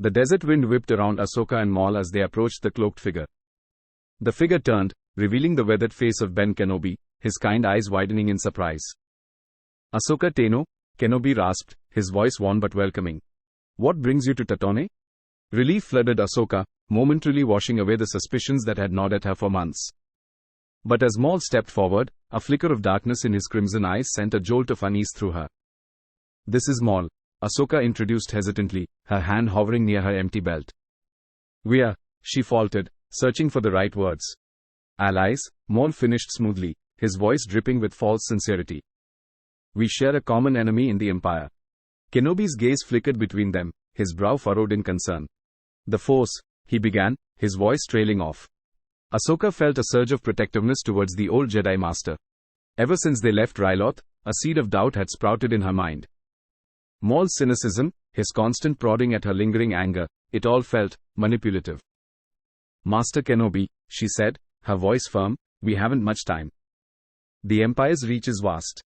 The desert wind whipped around Ahsoka and Maul as they approached the cloaked figure. The figure turned, revealing the weathered face of Ben Kenobi, his kind eyes widening in surprise. "Ahsoka Tano," Kenobi rasped, his voice warm but welcoming. "What brings you to Tatooine?" Relief flooded Ahsoka, momentarily washing away the suspicions that had gnawed at her for months. But as Maul stepped forward, a flicker of darkness in his crimson eyes sent a jolt of unease through her. "This is Maul," Ahsoka introduced hesitantly, her hand hovering near her empty belt. "We're," she faltered, searching for the right words. "Allies," Maul finished smoothly, his voice dripping with false sincerity. "We share a common enemy in the Empire." Kenobi's gaze flickered between them, his brow furrowed in concern. "The Force," he began, his voice trailing off. Ahsoka felt a surge of protectiveness towards the old Jedi Master. Ever since they left Ryloth, a seed of doubt had sprouted in her mind. Maul's cynicism, his constant prodding at her lingering anger, it all felt manipulative. "Master Kenobi," she said, her voice firm, "we haven't much time. The Empire's reach is vast."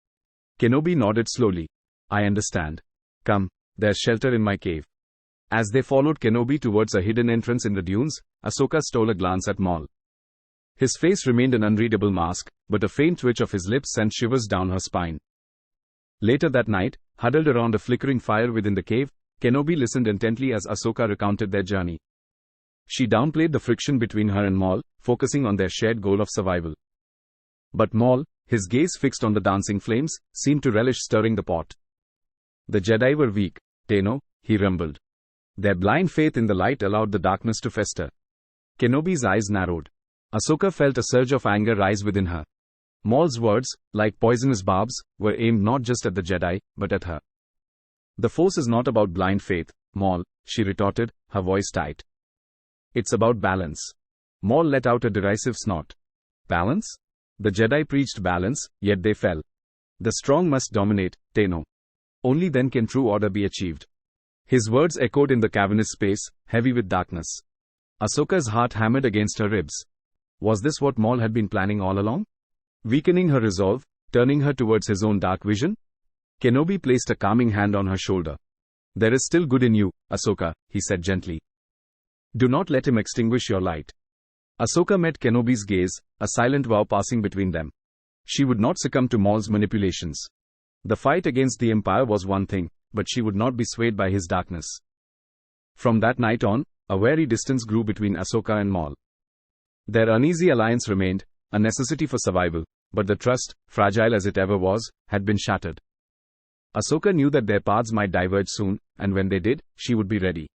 Kenobi nodded slowly. "I understand. Come, there's shelter in my cave." As they followed Kenobi towards a hidden entrance in the dunes, Ahsoka stole a glance at Maul. His face remained an unreadable mask, but a faint twitch of his lips sent shivers down her spine. Later that night, huddled around a flickering fire within the cave, Kenobi listened intently as Ahsoka recounted their journey. She downplayed the friction between her and Maul, focusing on their shared goal of survival. But Maul, his gaze fixed on the dancing flames, seemed to relish stirring the pot. "The Jedi were weak, Tano," he rumbled. "Their blind faith in the light allowed the darkness to fester." Kenobi's eyes narrowed. Ahsoka felt a surge of anger rise within her. Maul's words, like poisonous barbs, were aimed not just at the Jedi, but at her. "The Force is not about blind faith, Maul," she retorted, her voice tight. "It's about balance." Maul let out a derisive snort. "Balance?" The Jedi preached balance, yet they fell. "The strong must dominate, Tano. Only then can true order be achieved." His words echoed in the cavernous space, heavy with darkness. Ahsoka's heart hammered against her ribs. Was this what Maul had been planning all along? Weakening her resolve, turning her towards his own dark vision? Kenobi placed a calming hand on her shoulder. "There is still good in you, Ahsoka," he said gently. "Do not let him extinguish your light." Ahsoka met Kenobi's gaze, a silent vow passing between them. She would not succumb to Maul's manipulations. The fight against the Empire was one thing, but she would not be swayed by his darkness. From that night on, a wary distance grew between Ahsoka and Maul. Their uneasy alliance remained, a necessity for survival, but the trust, fragile as it ever was, had been shattered. Ahsoka knew that their paths might diverge soon, and when they did, she would be ready.